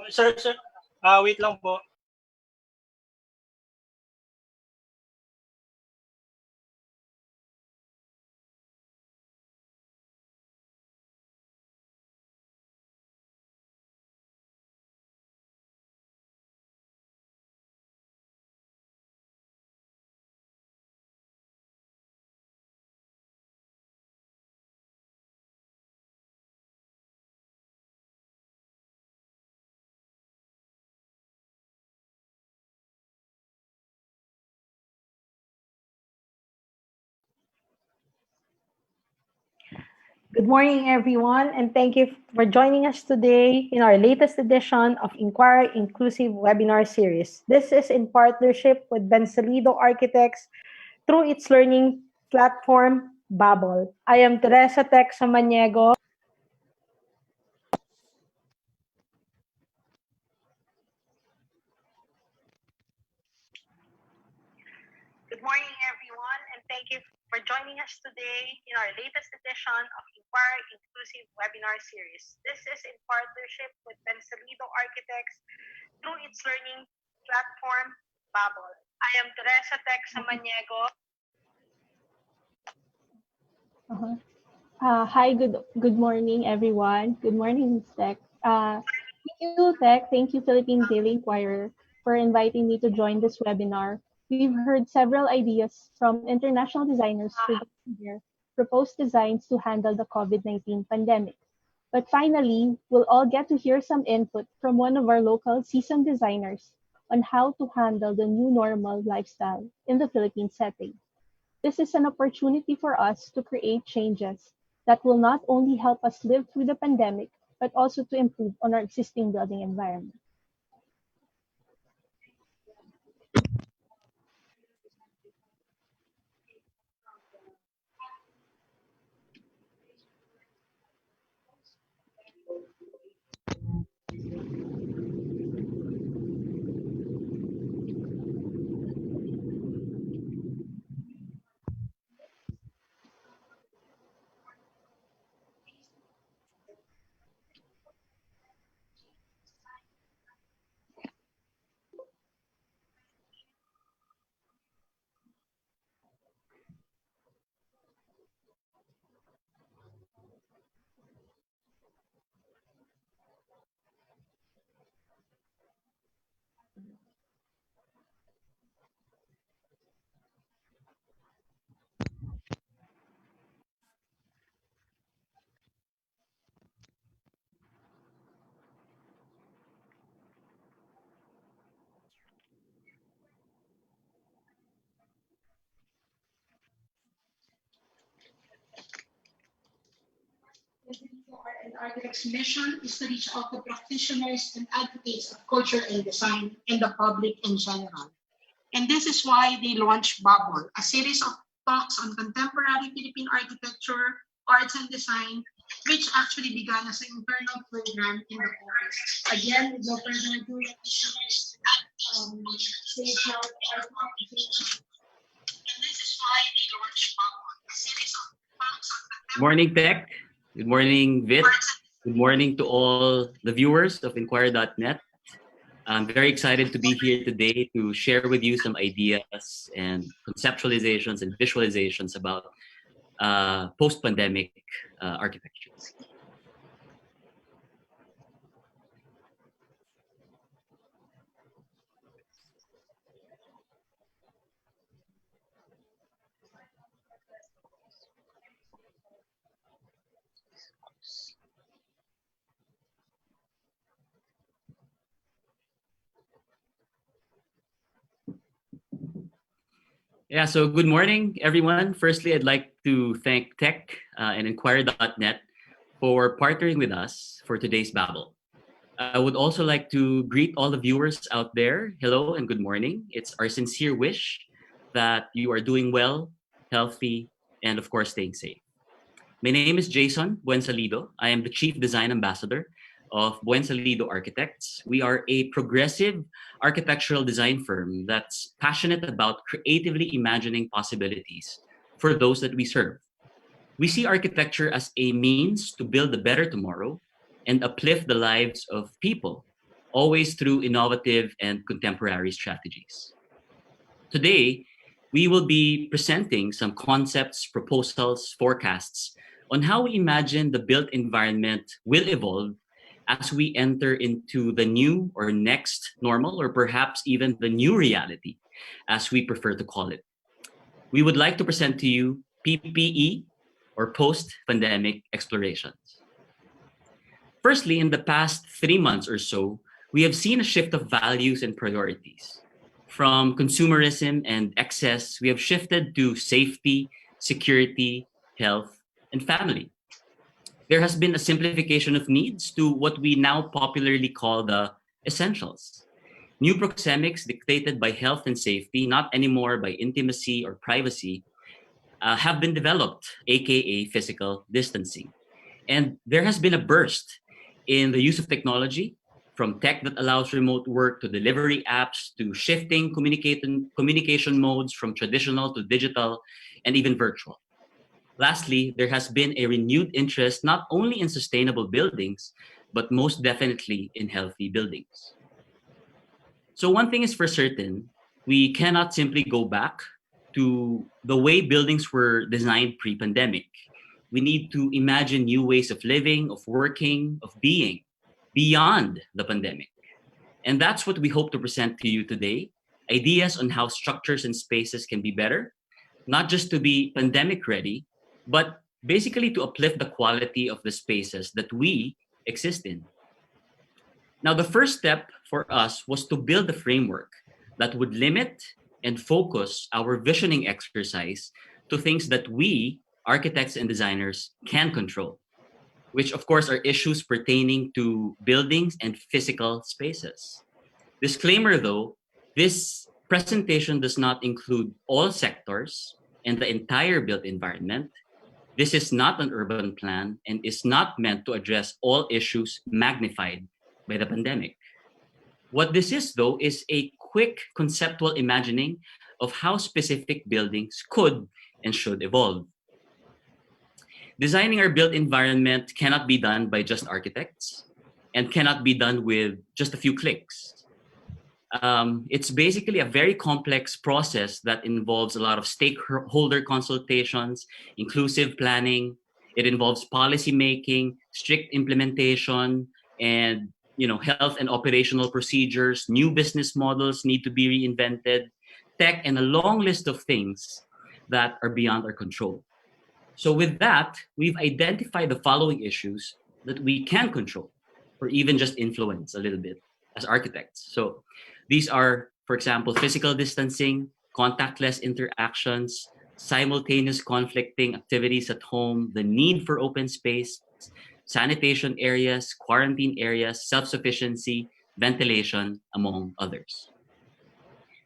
Sir, wait lang po. Good morning, everyone, and thank you for joining us today in our latest edition of INQlusive webinar series. This is in partnership with Buensalido+Architects through its learning platform, Babble. I am Teresa Tech Samaniego. Good morning, everyone, and thank you for joining us today in our latest edition of INQlusive webinar series. This is in partnership with Buensalido+Architects through its learning platform, Babble. I am Teresa Tech Samaniego. Hi, good morning, everyone. Good morning, Tech. Thank you, Tech. Thank you, Philippine Daily Inquirer, for inviting me to join this webinar. We've heard several ideas from international designers presenting their proposed designs to handle the COVID-19 pandemic. But finally, we'll all get to hear some input from one of our local seasoned designers on how to handle the new normal lifestyle in the Philippine setting. This is an opportunity for us to create changes that will not only help us live through the pandemic, but also to improve on our existing building environment. An architect's mission is to reach out to practitioners and advocates of culture and design and the public in general. And this is why they launched Babble, a series of talks on contemporary Philippine architecture, arts and design, which actually began as an internal program in the course. Again, with no further ado, let me stage now our conversation. And this is why they launched Babble, a series of talks on Good morning, Tech. Good morning, Vit. Good morning to all the viewers of Inquirer.net. I'm very excited to be here today to share with you some ideas and conceptualizations and visualizations about post-pandemic architecture. Yeah, so good morning, everyone. Firstly, I'd like to thank Tech and Inquirer.net for partnering with us for today's Babble. I would also like to greet all the viewers out there. Hello and good morning. It's our sincere wish that you are doing well, healthy, and of course, staying safe. My name is Jason Buensalido. I am the Chief Design Ambassador of Buensalido+Architects. We are a progressive architectural design firm that's passionate about creatively imagining possibilities for those that we serve. We see architecture as a means to build a better tomorrow and uplift the lives of people, always through innovative and contemporary strategies. Today, we will be presenting some concepts, proposals, forecasts on how we imagine the built environment will evolve as we enter into the new or next normal, or perhaps even the new reality, as we prefer to call it. We would like to present to you PPE, or post-pandemic explorations. Firstly, in the past 3 months or so, we have seen a shift of values and priorities. From consumerism and excess, we have shifted to safety, security, health, and family. There has been a simplification of needs to what we now popularly call the essentials. New proxemics dictated by health and safety, not anymore by intimacy or privacy, have been developed, aka physical distancing. And there has been a burst in the use of technology, from tech that allows remote work to delivery apps to shifting communication modes from traditional to digital and even virtual. Lastly, there has been a renewed interest not only in sustainable buildings, but most definitely in healthy buildings. So one thing is for certain, we cannot simply go back to the way buildings were designed pre-pandemic. We need to imagine new ways of living, of working, of being beyond the pandemic. And that's what we hope to present to you today, ideas on how structures and spaces can be better, not just to be pandemic ready, but basically to uplift the quality of the spaces that we exist in. Now, the first step for us was to build a framework that would limit and focus our visioning exercise to things that we, architects and designers, can control, which of course are issues pertaining to buildings and physical spaces. Disclaimer though, this presentation does not include all sectors and the entire built environment. This is not an urban plan and is not meant to address all issues magnified by the pandemic. What this is though is a quick conceptual imagining of how specific buildings could and should evolve. Designing our built environment cannot be done by just architects and cannot be done with just a few clicks. It's basically a very complex process that involves a lot of stakeholder consultations, inclusive planning. It involves policy making, strict implementation, and health and operational procedures. New business models need to be reinvented, tech, and a long list of things that are beyond our control. So with that, we've identified the following issues that we can control or even just influence a little bit as architects. So these are, for example, physical distancing, contactless interactions, simultaneous conflicting activities at home, the need for open space, sanitation areas, quarantine areas, self-sufficiency, ventilation, among others.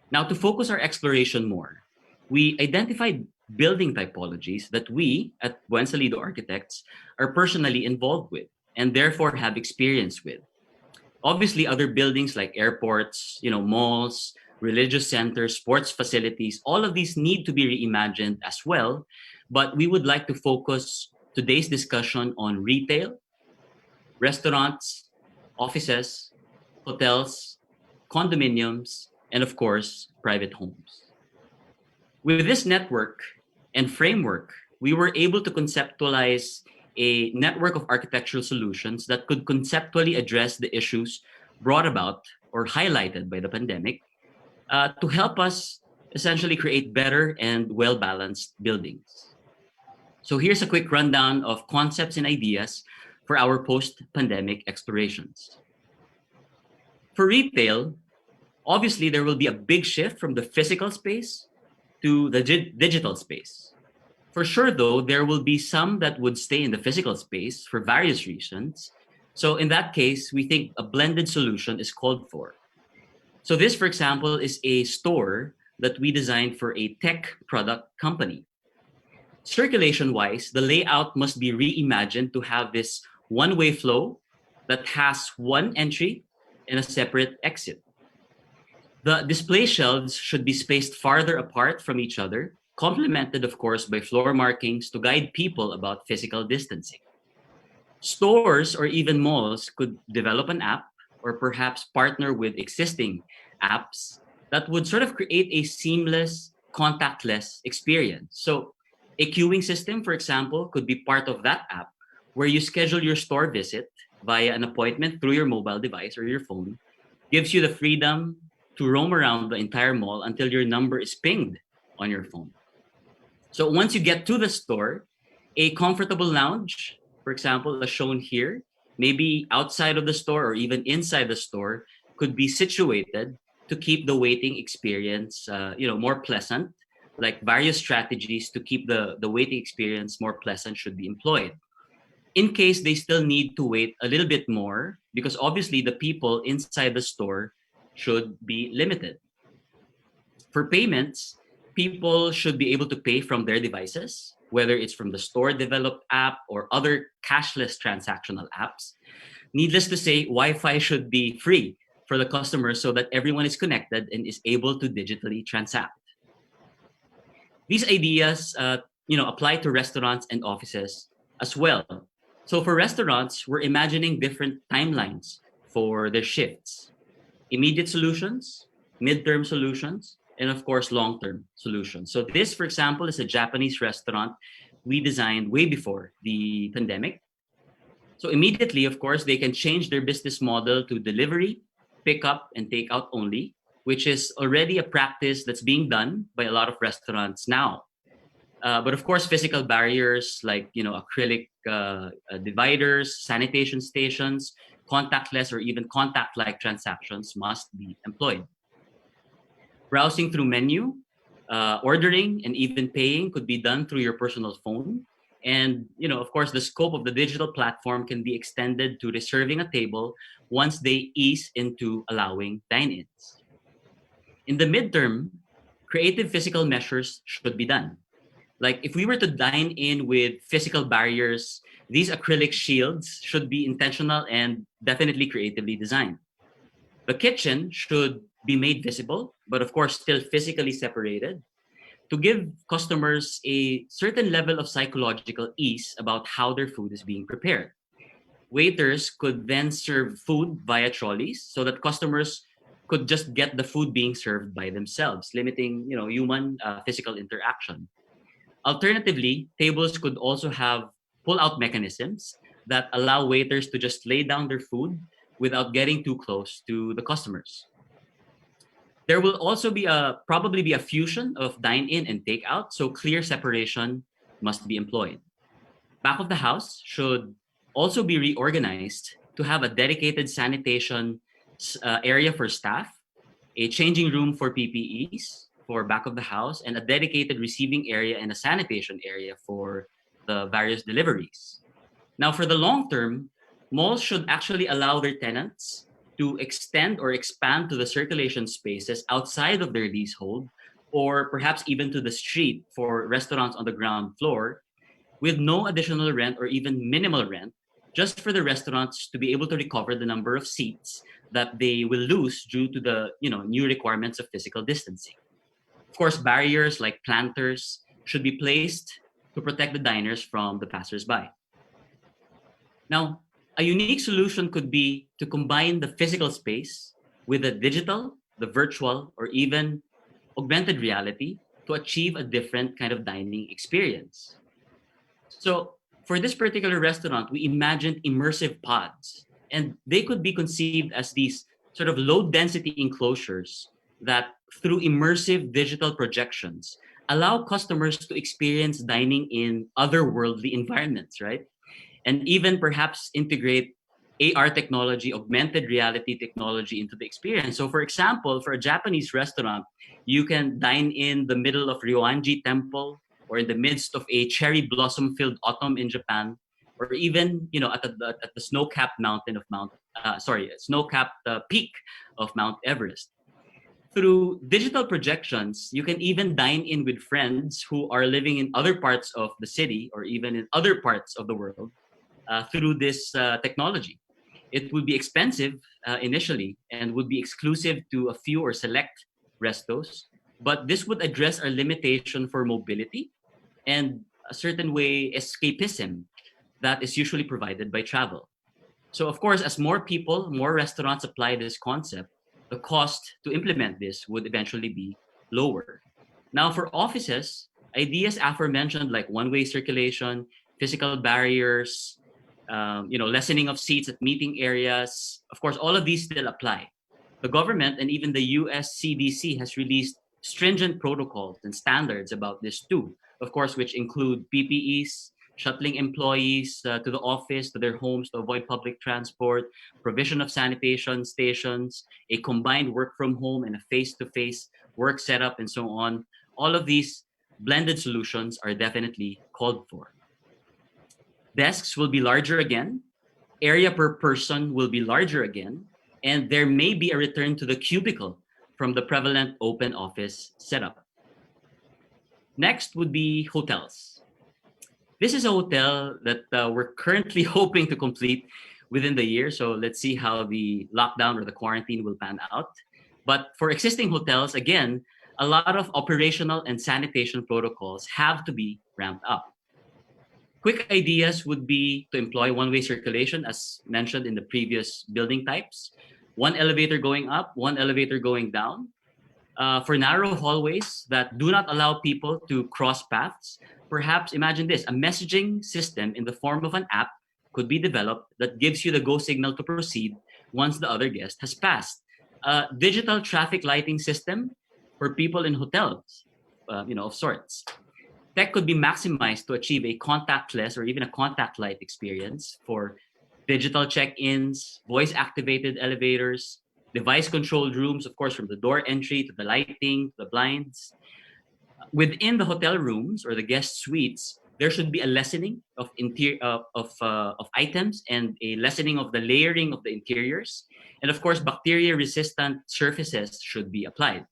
Now, to focus our exploration more, we identified building typologies that we at Buensalido+Architects are personally involved with and therefore have experience with. Obviously, other buildings like airports, malls, religious centers, sports facilities, all of these need to be reimagined as well. But we would like to focus today's discussion on retail, restaurants, offices, hotels, condominiums, and of course, private homes. With this network and framework, we were able to conceptualize a network of architectural solutions that could conceptually address the issues brought about or highlighted by the pandemic to help us essentially create better and well-balanced buildings. So here's a quick rundown of concepts and ideas for our post-pandemic explorations. For retail, obviously there will be a big shift from the physical space to the digital space. For sure, though, there will be some that would stay in the physical space for various reasons. So in that case, we think a blended solution is called for. So this, for example, is a store that we designed for a tech product company. Circulation-wise, the layout must be reimagined to have this one-way flow that has one entry and a separate exit. The display shelves should be spaced farther apart from each other, complemented, of course, by floor markings to guide people about physical distancing. Stores or even malls could develop an app or perhaps partner with existing apps that would sort of create a seamless, contactless experience. So a queuing system, for example, could be part of that app where you schedule your store visit via an appointment through your mobile device or your phone, gives you the freedom to roam around the entire mall until your number is pinged on your phone. So once you get to the store, a comfortable lounge, for example, as shown here, maybe outside of the store or even inside the store, could be situated to keep the waiting experience, more pleasant. Like various strategies to keep the waiting experience more pleasant should be employed. In case they still need to wait a little bit more, because obviously the people inside the store should be limited. For payments, people should be able to pay from their devices, whether it's from the store developed app or other cashless transactional apps. Needless to say, Wi-Fi should be free for the customers so that everyone is connected and is able to digitally transact. These ideas, apply to restaurants and offices as well. So for restaurants, we're imagining different timelines for their shifts. Immediate solutions, midterm solutions, and of course, long-term solutions. So this, for example, is a Japanese restaurant we designed way before the pandemic. So immediately, of course, they can change their business model to delivery, pickup, and takeout only, which is already a practice that's being done by a lot of restaurants now. But of course, physical barriers like acrylic dividers, sanitation stations, contactless or even contact-like transactions must be employed. Browsing through menu, ordering, and even paying could be done through your personal phone. And of course, the scope of the digital platform can be extended to reserving a table once they ease into allowing dine-ins. In the midterm, creative physical measures should be done. Like if we were to dine in with physical barriers, these acrylic shields should be intentional and definitely creatively designed. The kitchen should be made visible, but of course still physically separated to give customers a certain level of psychological ease about how their food is being prepared. Waiters could then serve food via trolleys so that customers could just get the food being served by themselves, limiting human physical interaction. Alternatively, tables could also have pull-out mechanisms that allow waiters to just lay down their food without getting too close to the customers. There will also be probably be a fusion of dine-in and takeout, so clear separation must be employed. Back of the house should also be reorganized to have a dedicated sanitation area for staff, a changing room for PPEs for back of the house, and a dedicated receiving area and a sanitation area for the various deliveries. Now, for the long term, malls should actually allow their tenants to extend or expand to the circulation spaces outside of their leasehold, or perhaps even to the street for restaurants on the ground floor, with no additional rent or even minimal rent, just for the restaurants to be able to recover the number of seats that they will lose due to the new requirements of physical distancing. Of course, barriers like planters should be placed to protect the diners from the passersby. Now, a unique solution could be to combine the physical space with the digital, the virtual, or even augmented reality to achieve a different kind of dining experience. So for this particular restaurant, we imagined immersive pods, and they could be conceived as these sort of low density enclosures that through immersive digital projections allow customers to experience dining in otherworldly environments, right? And even perhaps integrate AR technology, augmented reality technology into the experience. So for example, for a Japanese restaurant, you can dine in the middle of Ryoanji Temple or in the midst of a cherry blossom-filled autumn in Japan, or even at the snow-capped peak of Mount Everest. Through digital projections, you can even dine in with friends who are living in other parts of the city or even in other parts of the world through this technology. It would be expensive initially and would be exclusive to a few or select restos, but this would address our limitation for mobility and a certain way escapism that is usually provided by travel. So of course, as more people, more restaurants apply this concept, the cost to implement this would eventually be lower. Now for offices, ideas aforementioned like one-way circulation, physical barriers, lessening of seats at meeting areas, of course, all of these still apply. The government and even the US CDC has released stringent protocols and standards about this too, of course, which include PPEs, shuttling employees to the office, to their homes to avoid public transport, provision of sanitation stations, a combined work from home and a face-to-face work setup, and so on. All of these blended solutions are definitely called for. Desks will be larger again, area per person will be larger again, and there may be a return to the cubicle from the prevalent open office setup. Next would be hotels. This is a hotel that we're currently hoping to complete within the year. So let's see how the lockdown or the quarantine will pan out. But for existing hotels, again, a lot of operational and sanitation protocols have to be ramped up. Quick ideas would be to employ one-way circulation, as mentioned in the previous building types. One elevator going up, one elevator going down. For narrow hallways that do not allow people to cross paths, perhaps imagine this, a messaging system in the form of an app could be developed that gives you the go signal to proceed once the other guest has passed. A digital traffic lighting system for people in hotels, of sorts. Tech could be maximized to achieve a contactless or even a contact light experience for digital check-ins, voice-activated elevators, device-controlled rooms, of course, from the door entry to the lighting, to the blinds. Within the hotel rooms or the guest suites, there should be a lessening of items and a lessening of the layering of the interiors, and of course, bacteria-resistant surfaces should be applied.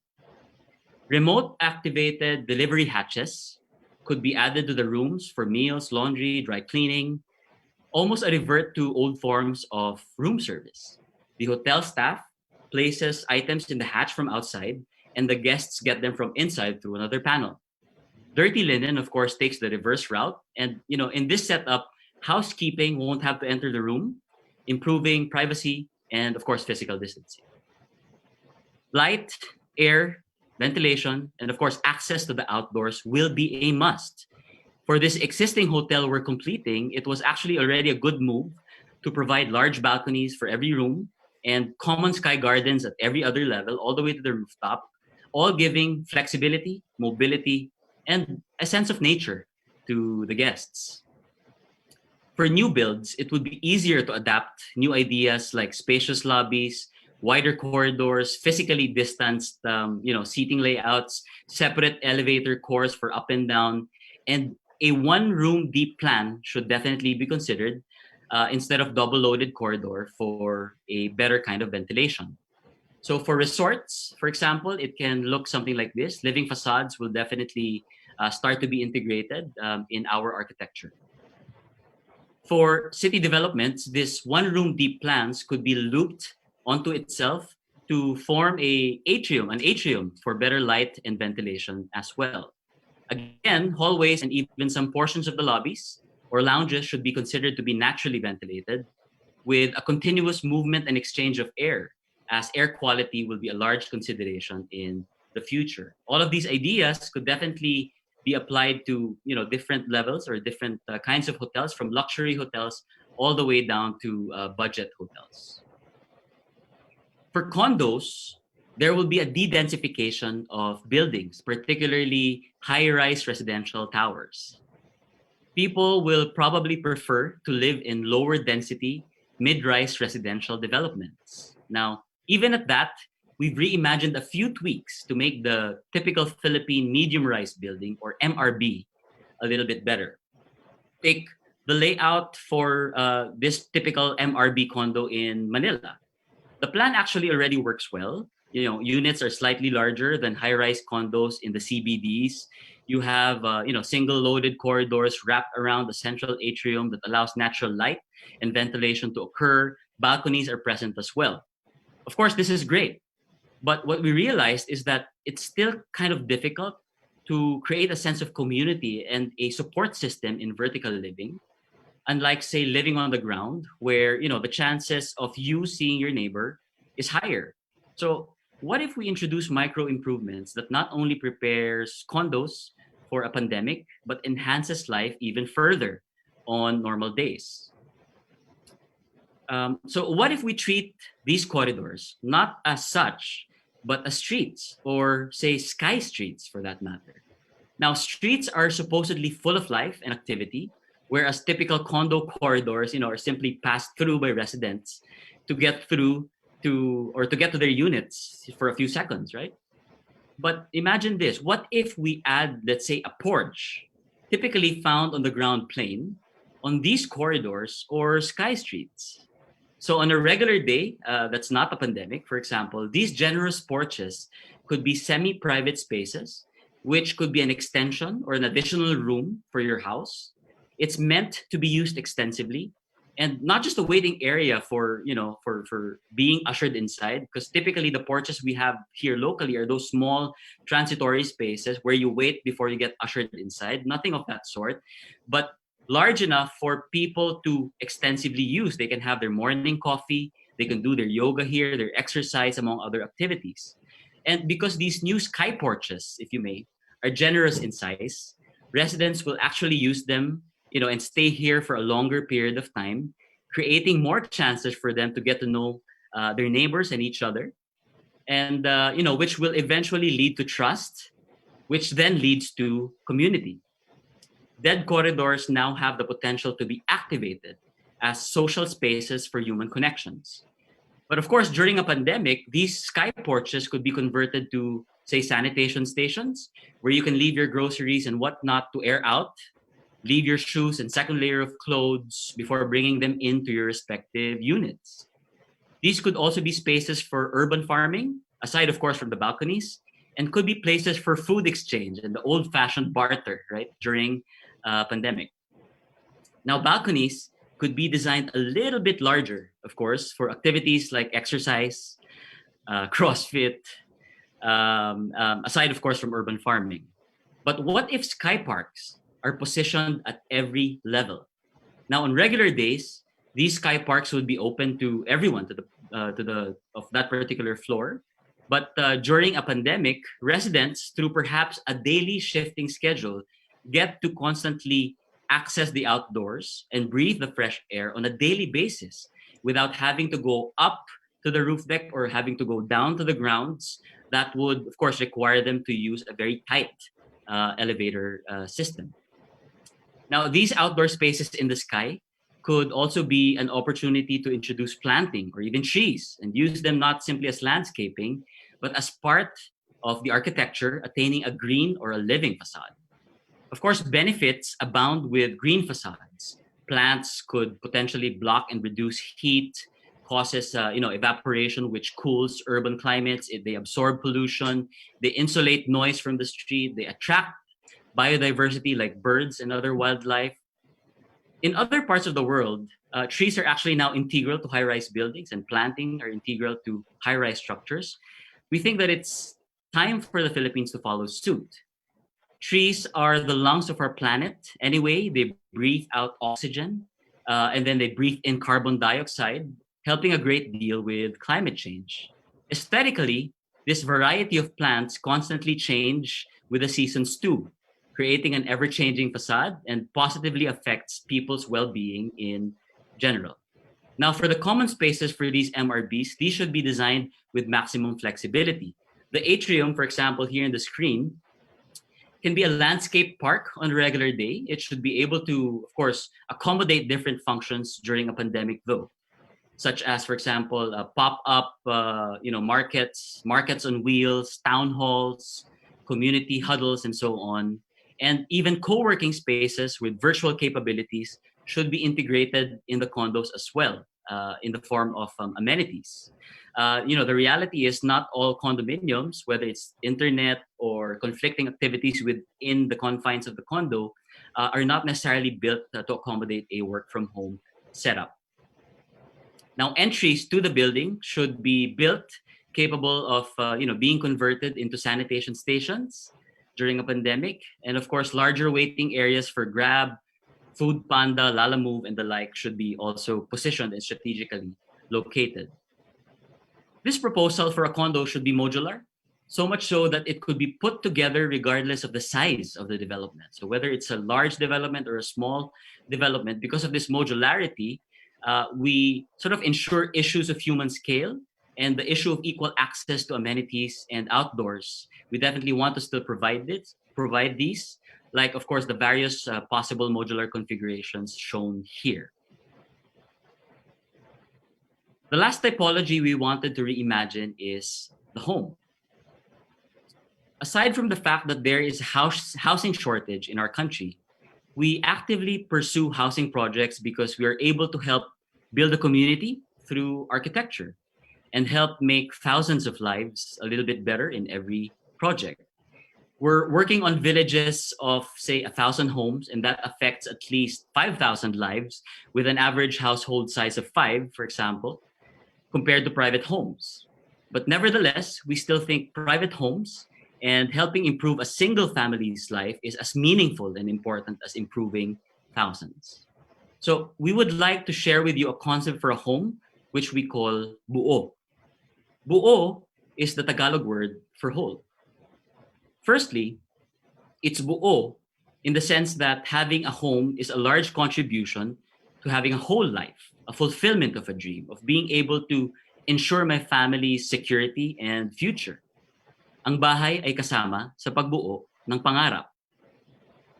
Remote-activated delivery hatches could be added to the rooms for meals, laundry, dry cleaning, almost a revert to old forms of room service. The hotel staff places items in the hatch from outside, and the guests get them from inside through another panel. Dirty linen, of course, takes the reverse route. And, in this setup, housekeeping won't have to enter the room, improving privacy and, of course, physical distancing. Light, air, ventilation, and, of course, access to the outdoors will be a must. For this existing hotel we're completing, it was actually already a good move to provide large balconies for every room and common sky gardens at every other level, all the way to the rooftop, all giving flexibility, mobility, and a sense of nature to the guests. For new builds, it would be easier to adapt new ideas like spacious lobbies, wider corridors, physically distanced, seating layouts, separate elevator cores for up and down, and a one-room deep plan should definitely be considered instead of double-loaded corridor for a better kind of ventilation. So for resorts, for example, it can look something like this. Living facades will definitely start to be integrated in our architecture. For city developments, this one-room deep plans could be looped onto itself to form an atrium for better light and ventilation as well. Again, hallways and even some portions of the lobbies or lounges should be considered to be naturally ventilated with a continuous movement and exchange of air, as air quality will be a large consideration in the future. All of these ideas could definitely be applied to different levels or different kinds of hotels, from luxury hotels all the way down to budget hotels. For condos, there will be a de-densification of buildings, particularly high-rise residential towers. People will probably prefer to live in lower density, mid-rise residential developments. Now, even at that, we've reimagined a few tweaks to make the typical Philippine medium-rise building, or MRB, a little bit better. Take the layout for this typical MRB condo in Manila. The plan actually already works well, units are slightly larger than high-rise condos in the CBDs. You have single loaded corridors wrapped around the central atrium that allows natural light and ventilation to occur. Balconies are present as well. Of course, this is great. But what we realized is that it's still kind of difficult to create a sense of community and a support system in vertical living, unlike, say, living on the ground, where the chances of you seeing your neighbor is higher. So what if we introduce micro improvements that not only prepares condos for a pandemic, but enhances life even further on normal days? So what if we treat these corridors not as such, but as streets, or say sky streets for that matter? Now, streets are supposedly full of life and activity, whereas typical condo corridors, are simply passed through by residents to get through to get to their units for a few seconds, right? But imagine this: what if we add, let's say, a porch, typically found on the ground plane, on these corridors or sky streets? So on a regular day, that's not a pandemic, for example, these generous porches could be semi-private spaces, which could be an extension or an additional room for your house. It's meant to be used extensively, and not just a waiting area for being ushered inside, because typically the porches we have here locally are those small transitory spaces where you wait before you get ushered inside. Nothing of that sort, but large enough for people to extensively use. They can have their morning coffee, they can do their yoga here, their exercise, among other activities. And because these new sky porches, if you may, are generous in size, residents will actually use them, and stay here for a longer period of time, creating more chances for them to get to know their neighbors and each other, and which will eventually lead to trust, which then leads to community. Dead corridors now have the potential to be activated as social spaces for human connections. But of course, during a pandemic, these sky porches could be converted to, say, sanitation stations, where you can leave your groceries and whatnot to air out, leave your shoes and second layer of clothes before bringing them into your respective units. These could also be spaces for urban farming, aside, of course, from the balconies, and could be places for food exchange and the old-fashioned barter, right, during pandemic. Now, balconies could be designed a little bit larger, of course, for activities like exercise, CrossFit, aside, of course, from urban farming. But what if sky parks are positioned at every level? Now, on regular days, these sky parks would be open to everyone, to the of that particular floor. But during a pandemic, residents, through perhaps a daily shifting schedule, get to constantly access the outdoors and breathe the fresh air on a daily basis without having to go up to the roof deck or having to go down to the grounds. That would, of course, require them to use a very tight elevator system. Now, these outdoor spaces in the sky could also be an opportunity to introduce planting or even trees and use them not simply as landscaping, but as part of the architecture attaining a green or a living facade. Of course, benefits abound with green facades. Plants could potentially block and reduce heat, causes evaporation, which cools urban climates. They absorb pollution. They insulate noise from the street. They attract biodiversity like birds and other wildlife. In other parts of the world, trees are actually now integral to high-rise buildings, and planting are integral to high-rise structures. We think that it's time for the Philippines to follow suit. Trees are the lungs of our planet. Anyway, they breathe out oxygen, and then they breathe in carbon dioxide, helping a great deal with climate change. Aesthetically, this variety of plants constantly change with the seasons too, creating an ever-changing facade and positively affects people's well-being in general. Now, for the common spaces for these MRBs, these should be designed with maximum flexibility. The atrium, for example, here in the screen, can be a landscape park on a regular day. It should be able to, of course, accommodate different functions during a pandemic, though, such as, for example, pop-up, markets on wheels, town halls, community huddles, and so on. And even co-working spaces with virtual capabilities should be integrated in the condos as well, in the form of amenities. The reality is not all condominiums, whether it's internet or conflicting activities within the confines of the condo, are not necessarily built to accommodate a work from home setup. Now, entries to the building should be built capable of being converted into sanitation stations during a pandemic, and of course, larger waiting areas for Grab, Food Panda, Lalamove, and the like should be also positioned and strategically located. This proposal for a condo should be modular, so much so that it could be put together regardless of the size of the development. So whether it's a large development or a small development, because of this modularity, we sort of ensure issues of human scale and the issue of equal access to amenities and outdoors. We definitely want to still provide these, like of course the various possible modular configurations shown here. The last typology we wanted to reimagine is the home. Aside from the fact that there is housing shortage in our country, we actively pursue housing projects because we are able to help build a community through architecture and help make thousands of lives a little bit better in every project. We're working on villages of, say, 1,000 homes, and that affects at least 5,000 lives with an average household size of 5, for example, compared to private homes. But nevertheless, we still think private homes and helping improve a single family's life is as meaningful and important as improving thousands. So we would like to share with you a concept for a home, which we call buo. Buo is the Tagalog word for whole. Firstly, it's buo in the sense that having a home is a large contribution to having a whole life, a fulfillment of a dream, of being able to ensure my family's security and future. Ang bahay ay kasama sa pagbuo ng pangarap.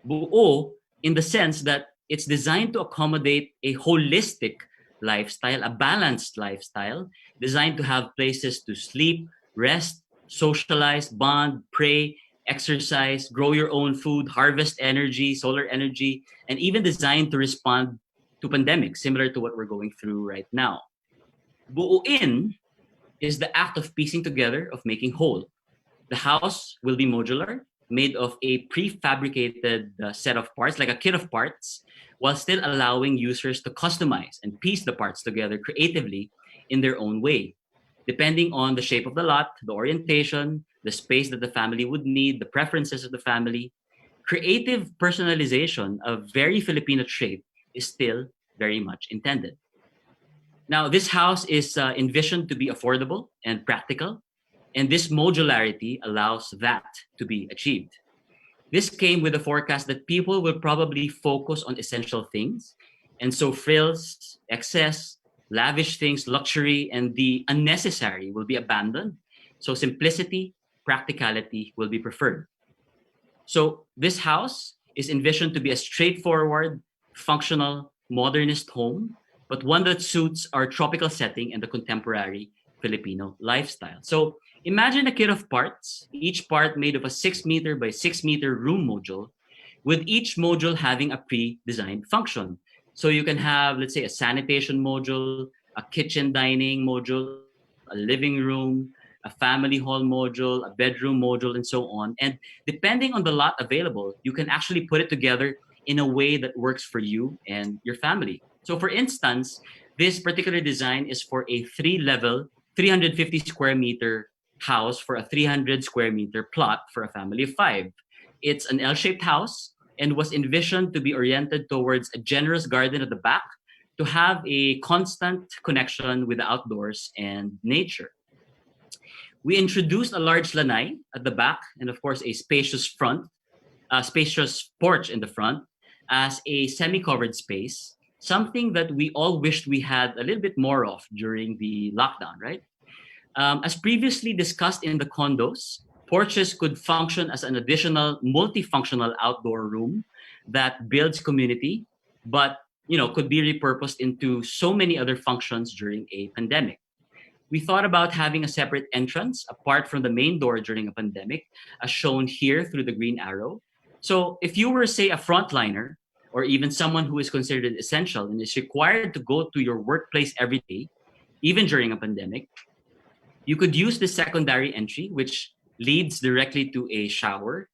Buo in the sense that it's designed to accommodate a holistic lifestyle, a balanced lifestyle, designed to have places to sleep, rest, socialize, bond, pray, exercise, grow your own food, harvest energy, solar energy, and even designed to respond to pandemics, similar to what we're going through right now. Buuin is the act of piecing together, of making whole. The house will be modular, made of a prefabricated set of parts, like a kit of parts, while still allowing users to customize and piece the parts together creatively in their own way, depending on the shape of the lot, the orientation, the space that the family would need, the preferences of the family. Creative personalization, a very Filipino trait, is still very much intended. Now, this house is envisioned to be affordable and practical, and this modularity allows that to be achieved. This came with the forecast that people will probably focus on essential things, and so frills, excess, lavish things, luxury, and the unnecessary will be abandoned. So simplicity, practicality will be preferred. So this house is envisioned to be a straightforward, functional, modernist home, but one that suits our tropical setting and the contemporary Filipino lifestyle. So imagine a kit of parts, each part made of a 6-meter by 6-meter room module, with each module having a pre-designed function. So you can have, let's say, a sanitation module, a kitchen dining module, a living room, a family hall module, a bedroom module, and so on. And depending on the lot available, you can actually put it together in a way that works for you and your family. So for instance, this particular design is for a 3-level, 350 square meter house for a 300 square meter plot for a family of 5. It's an L-shaped house and was envisioned to be oriented towards a generous garden at the back to have a constant connection with the outdoors and nature. We introduced a large lanai at the back and of course a spacious porch in the front as a semi-covered space, something that we all wished we had a little bit more of during the lockdown, right? As previously discussed in the condos, porches could function as an additional multifunctional outdoor room that builds community, but could be repurposed into so many other functions during a pandemic. We thought about having a separate entrance apart from the main door during a pandemic, as shown here through the green arrow. So if you were, say, a frontliner, or even someone who is considered essential and is required to go to your workplace every day, even during a pandemic, you could use the secondary entry, which leads directly to a shower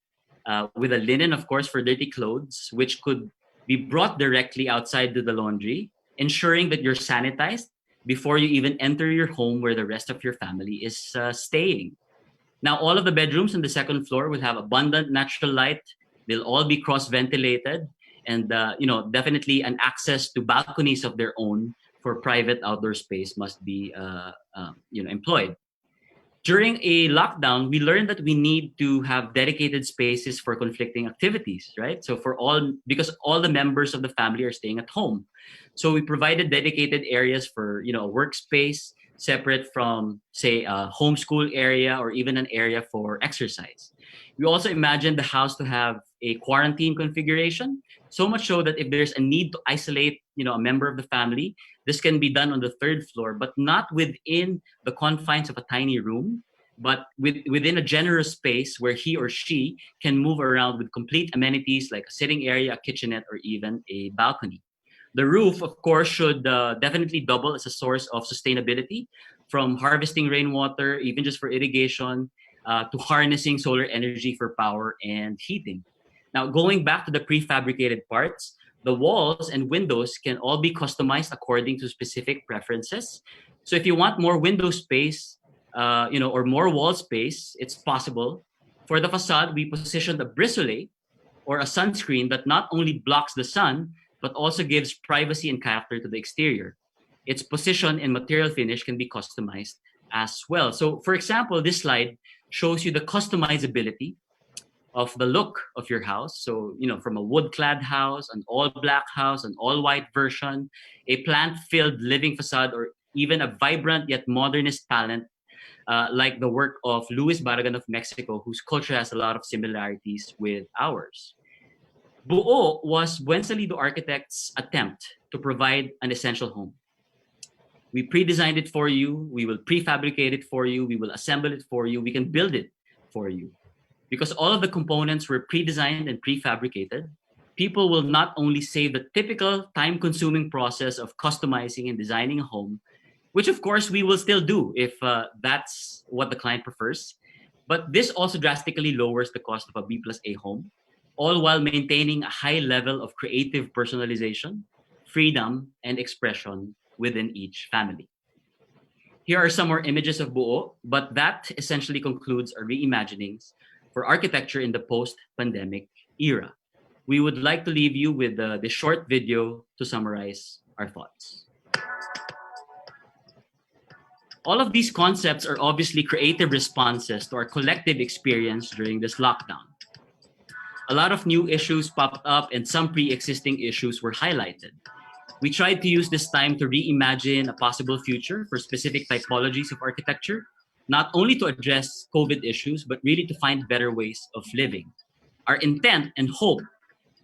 with a linen, of course, for dirty clothes, which could be brought directly outside to the laundry, ensuring that you're sanitized before you even enter your home where the rest of your family is staying. Now, all of the bedrooms on the second floor will have abundant natural light. They'll all be cross-ventilated, and definitely an access to balconies of their own for private outdoor space must be employed. During a lockdown, we learned that we need to have dedicated spaces for conflicting activities, right? So because all the members of the family are staying at home. So we provided dedicated areas for, a workspace separate from, say, a homeschool area or even an area for exercise. We also imagined the house to have a quarantine configuration, so much so that if there's a need to isolate, a member of the family, this can be done on the third floor, but not within the confines of a tiny room, but within a generous space where he or she can move around with complete amenities like a sitting area, a kitchenette, or even a balcony. The roof, of course, should definitely double as a source of sustainability, from harvesting rainwater, even just for irrigation, to harnessing solar energy for power and heating. Now, going back to the prefabricated parts, the walls and windows can all be customized according to specific preferences. So if you want more window space, or more wall space, it's possible. For the facade, we positioned a brisole or a sunscreen that not only blocks the sun, but also gives privacy and character to the exterior. Its position and material finish can be customized as well. So for example, this slide shows you the customizability of the look of your house. So, from a wood-clad house, an all-black house, an all-white version, a plant-filled living facade, or even a vibrant yet modernist palette, like the work of Luis Barragan of Mexico, whose culture has a lot of similarities with ours. Buo was Buensalido+Architects' attempt to provide an essential home. We pre-designed it for you, we will prefabricate it for you, we will assemble it for you, we can build it for you. Because all of the components were pre-designed and prefabricated, people will not only save the typical time-consuming process of customizing and designing a home, which of course we will still do if that's what the client prefers, but this also drastically lowers the cost of a B+A home, all while maintaining a high level of creative personalization, freedom, and expression within each family. Here are some more images of Buo, but that essentially concludes our reimaginings for architecture in the post-pandemic era. We would like to leave you with this short video to summarize our thoughts. All of these concepts are obviously creative responses to our collective experience during this lockdown. A lot of new issues popped up and some pre-existing issues were highlighted. We tried to use this time to reimagine a possible future for specific typologies of architecture, not only to address COVID issues, but really to find better ways of living. Our intent and hope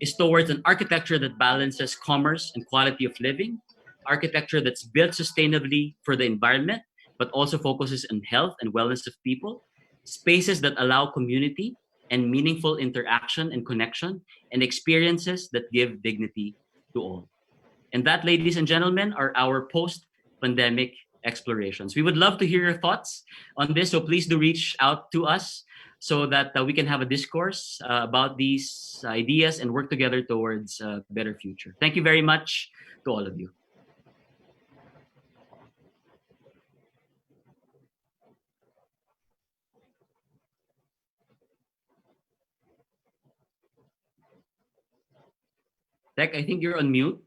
is towards an architecture that balances commerce and quality of living, architecture that's built sustainably for the environment, but also focuses on health and wellness of people, spaces that allow community and meaningful interaction and connection, and experiences that give dignity to all. And that, ladies and gentlemen, are our post-pandemic explorations. We would love to hear your thoughts on this, so please do reach out to us so that we can have a discourse about these ideas and work together towards a better future. Thank you very much to all of you. Tech, I think you're on mute.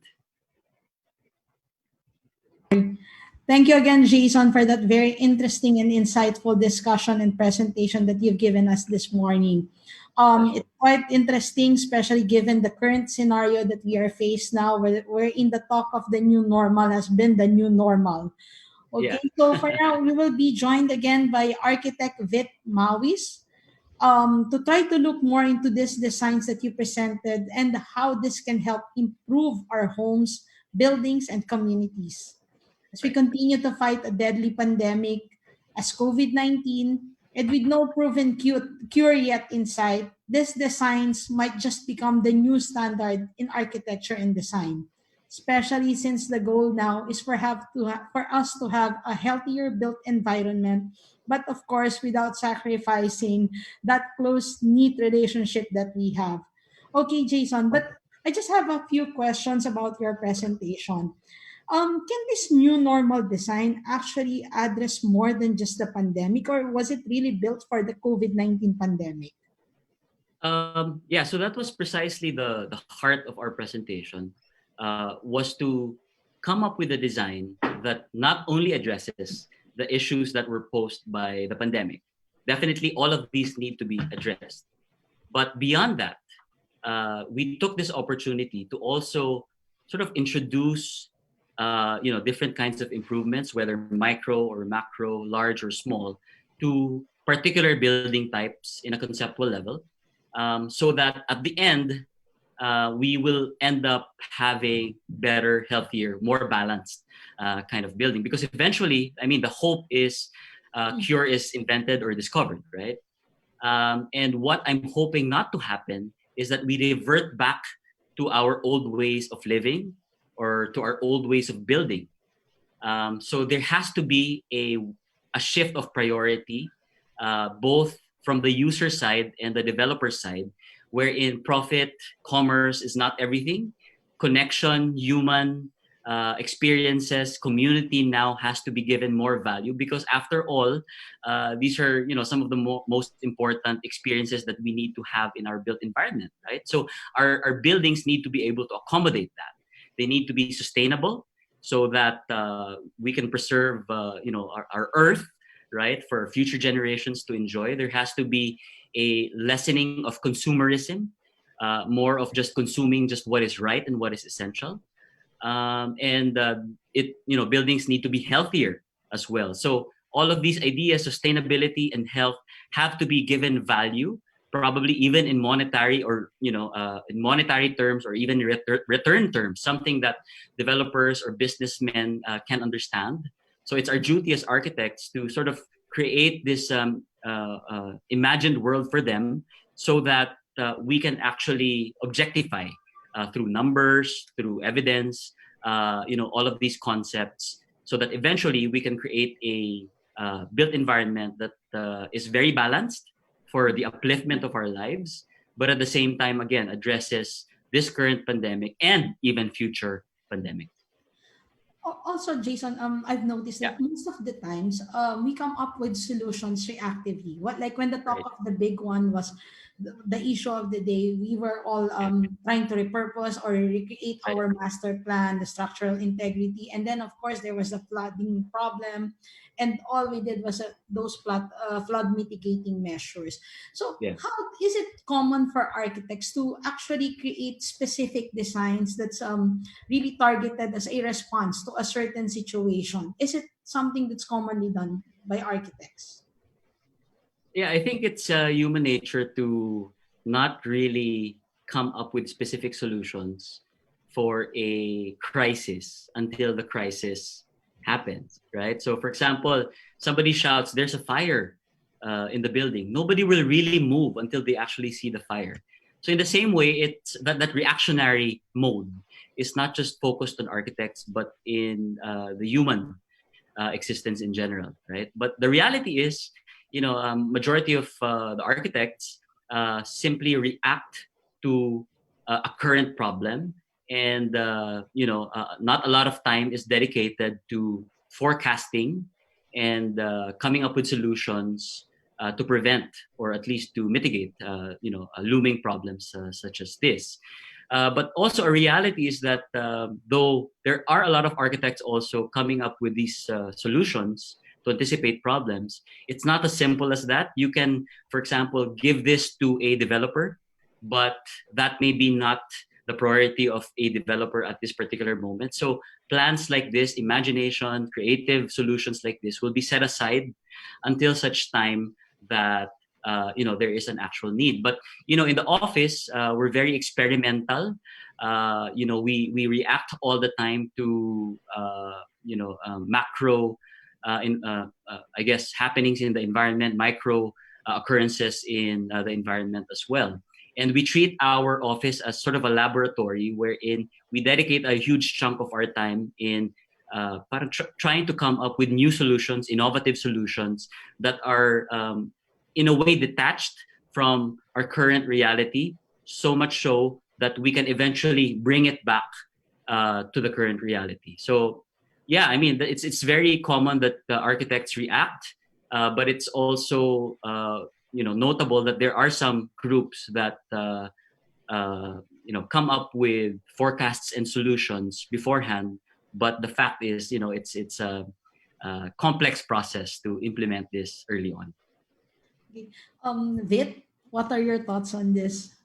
Thank you again, Jason, for that very interesting and insightful discussion and presentation that you've given us this morning. It's quite interesting, especially given the current scenario that we are faced now, wherein the talk of the new normal has been the new normal. Okay, Yeah. so for now, we will be joined again by architect Vit Mawis to try to look more into these designs that you presented and how this can help improve our homes, buildings, and communities. As we continue to fight a deadly pandemic, as COVID-19, And with no proven cure yet in sight, these designs might just become the new standard in architecture and design, especially since the goal now is for us to have a healthier built environment, but of course without sacrificing that close knit relationship that we have. Okay, Jason, but I just have a few questions about your presentation. Can this new normal design actually address more than just the pandemic, or was it really built for the COVID-19 pandemic? Yeah, so that was precisely the heart of our presentation, was to come up with a design that not only addresses the issues that were posed by the pandemic. Definitely, all of these need to be addressed. But beyond that, we took this opportunity to also sort of introduce, different kinds of improvements, whether micro or macro, large or small, to particular building types in a conceptual level, so that at the end, we will end up having better, healthier, more balanced kind of building. Because eventually, I mean, the hope is cure is invented or discovered, right? And what I'm hoping not to happen is that we revert back to our old ways of living or to our old ways of building. So there has to be a shift of priority, both from the user side and the developer side, wherein profit, commerce is not everything. Connection, human experiences, community now has to be given more value, because after all, these are some of the most important experiences that we need to have in our built environment, right? So our buildings need to be able to accommodate that. They need to be sustainable so that we can preserve our earth, right, for future generations to enjoy. There has to be a lessening of consumerism, more of just consuming just what is right and what is essential. And buildings need to be healthier as well. So all of these ideas, sustainability and health, have to be given value, probably even in monetary or in monetary terms, or even return terms, something that developers or businessmen can understand. So it's our duty as architects to sort of create this imagined world for them, so that we can actually objectify through numbers, through evidence, all of these concepts, so that eventually we can create a built environment that is very balanced for the upliftment of our lives, but at the same time, again, addresses this current pandemic and even future pandemic. Also, Jason, I've noticed Yeah. that most of the times, we come up with solutions reactively. What, like when the talk Right. of the big one was the issue of the day, we were all trying to repurpose or recreate Right. our master plan, the structural integrity, and then of course there was a flooding problem, and all we did was those flood mitigating measures. So, Yeah. how is it common for architects to actually create specific designs that's really targeted as a response to a certain situation? Is it something that's commonly done by architects? Yeah, I think it's human nature to not really come up with specific solutions for a crisis until the crisis happens, right? So, for example, somebody shouts, "There's a fire in the building." Nobody will really move until they actually see the fire. So, in the same way, it's that reactionary mode is not just focused on architects, but in the human existence in general, right? But the reality is, majority of the architects simply react to a current problem, and not a lot of time is dedicated to forecasting and coming up with solutions to prevent, or at least to mitigate, looming problems such as this. But also a reality is that though there are a lot of architects also coming up with these solutions to anticipate problems, it's not as simple as that. You can, for example, give this to a developer, but that may be not the priority of a developer at this particular moment. So plans like this, imagination, creative solutions like this will be set aside until such time that there is an actual need. But in the office, we're very experimental. We react all the time to macro I guess, happenings in the environment, micro occurrences in the environment as well. And we treat our office as sort of a laboratory wherein we dedicate a huge chunk of our time in parang trying to come up with new solutions, innovative solutions that are in a way detached from our current reality, so much so that we can eventually bring it back to the current reality. So yeah, I mean, it's very common that the architects react, but it's also notable that there are some groups that come up with forecasts and solutions beforehand. But the fact is, it's a complex process to implement this early on. Okay. Vit, what are your thoughts on this?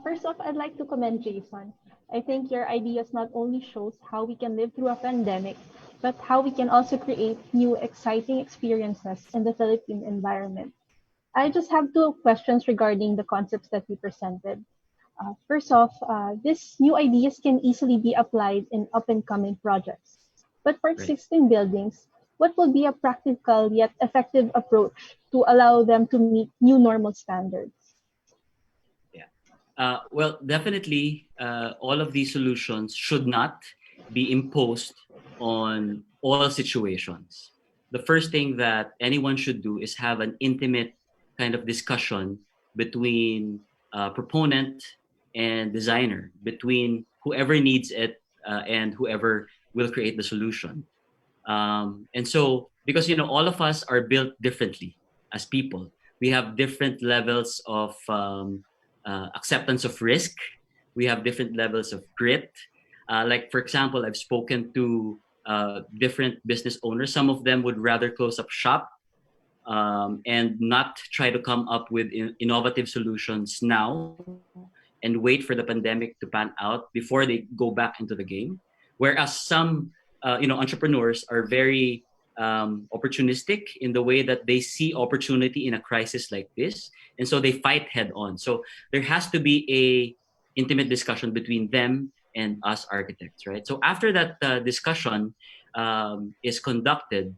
First off, I'd like to commend Jason. I think your ideas not only shows how we can live through a pandemic, but how we can also create new exciting experiences in the Philippine environment. I just have two questions regarding the concepts that you presented. First off, these new ideas can easily be applied in up-and-coming projects. But for existing buildings, what will be a practical yet effective approach to allow them to meet new normal standards? Well, definitely, all of these solutions should not be imposed on all situations. The first thing that anyone should do is have an intimate kind of discussion between proponent and designer, between whoever needs it and whoever will create the solution. And so, because all of us are built differently as people, we have different levels of acceptance of risk. We have different levels of grit. Like, for example, I've spoken to different business owners. Some of them would rather close up shop and not try to come up with innovative solutions now and wait for the pandemic to pan out before they go back into the game. Whereas some entrepreneurs are very opportunistic in the way that they see opportunity in a crisis like this, and so they fight head on. So there has to be a intimate discussion between them and us architects, right? So after that discussion is conducted,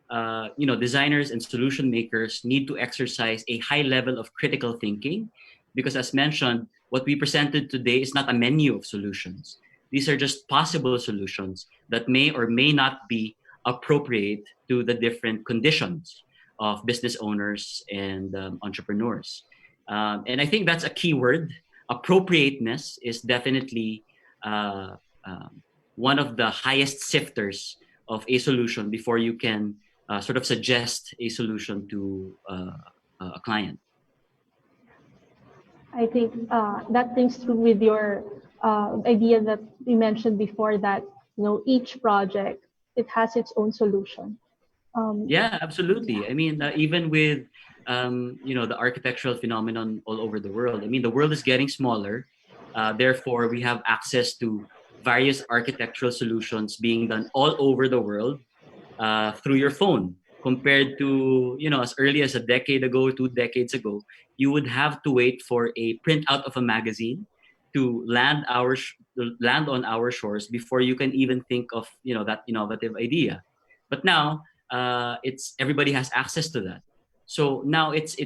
designers and solution makers need to exercise a high level of critical thinking, because as mentioned, what we presented today is not a menu of solutions. These are just possible solutions that may or may not be appropriate to the different conditions of business owners and entrepreneurs. And I think that's a key word. Appropriateness is definitely one of the highest sifters of a solution before you can sort of suggest a solution to a client. I think that rings true with your idea that you mentioned before, that each project, it has its own solution. Yeah, absolutely. I mean, even with the architectural phenomenon all over the world. I mean, the world is getting smaller. Therefore, we have access to various architectural solutions being done all over the world through your phone. Compared to as early as a decade ago, 2 decades ago, you would have to wait for a printout of a magazine to land on our shores before you can even think of that innovative idea. But now it's everybody has access to that. So now it's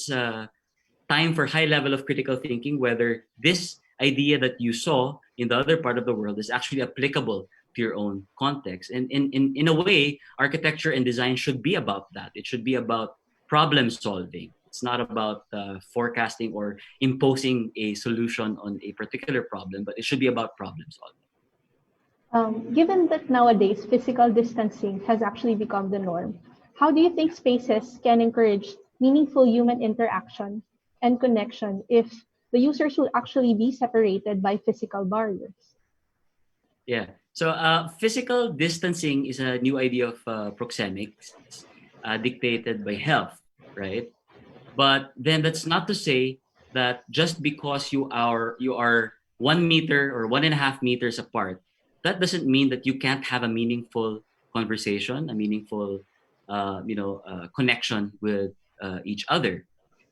time for high level of critical thinking, whether this idea that you saw in the other part of the world is actually applicable to your own context. And in a way, architecture and design should be about that. It should be about problem solving. It's not about forecasting or imposing a solution on a particular problem, but it should be about problem solving. Given that nowadays physical distancing has actually become the norm, how do you think spaces can encourage meaningful human interaction and connection if the users will actually be separated by physical barriers? Yeah. So physical distancing is a new idea of proxemics dictated by health, right? But then that's not to say that just because you are 1 meter or 1.5 meters apart, that doesn't mean that you can't have a meaningful conversation, a meaningful connection with each other.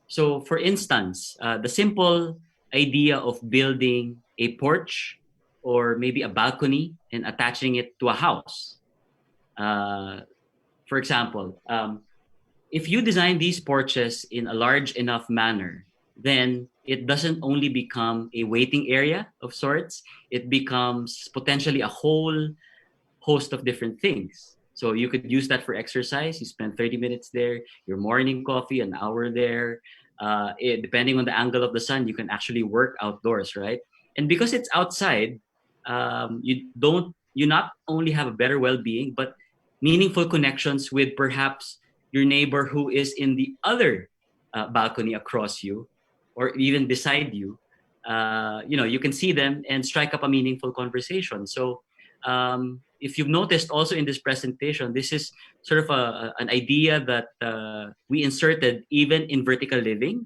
So for instance, the simple idea of building a porch or maybe a balcony and attaching it to a house. For example, if you design these porches in a large enough manner, then it doesn't only become a waiting area of sorts, it becomes potentially a whole host of different things. So you could use that for exercise. You spend 30 minutes there, your morning coffee, an hour there. Depending on the angle of the sun, you can actually work outdoors, right? And because it's outside, you not only have a better well-being, but meaningful connections with perhaps your neighbor who is in the other balcony across you, or even beside you. You can see them and strike up a meaningful conversation. So if you've noticed also in this presentation, this is sort of an idea that we inserted even in vertical living.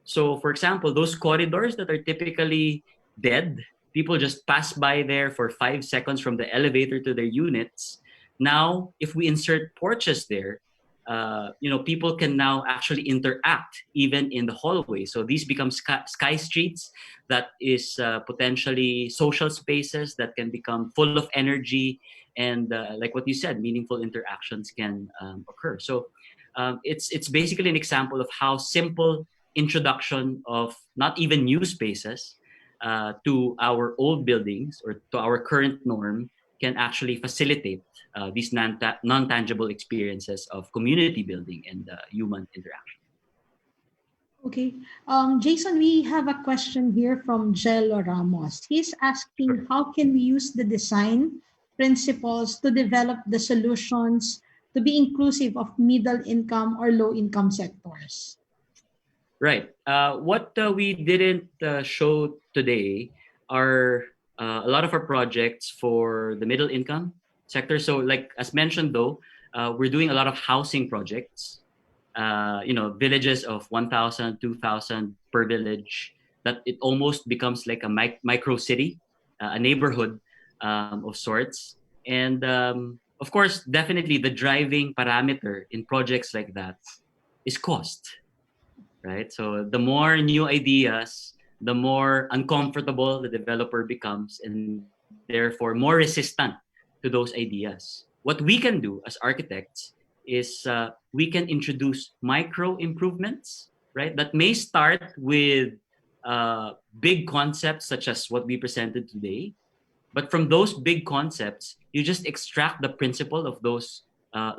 So for example, those corridors that are typically dead, people just pass by there for 5 seconds from the elevator to their units. Now, if we insert porches there, people can now actually interact even in the hallway. So these become sky streets that is potentially social spaces that can become full of energy, and like what you said, meaningful interactions can occur. So it's basically an example of how simple introduction of not even new spaces to our old buildings or to our current norm can actually facilitate these non-tangible experiences of community building and human interaction. Okay. Jason, we have a question here from Jello Ramos. He's asking, how can we use the design principles to develop the solutions to be inclusive of middle income or low income sectors? Right. What we didn't show today are a lot of our projects for the middle income sector. So like as mentioned though, we're doing a lot of housing projects, villages of 1,000, 2,000 per village, that it almost becomes like a micro city, a neighborhood of sorts. And of course, definitely the driving parameter in projects like that is cost, right? So the more new ideas, the more uncomfortable the developer becomes, and therefore more resistant to those ideas. What we can do as architects is we can introduce micro improvements, right? That may start with big concepts such as what we presented today, but from those big concepts, you just extract the principle of those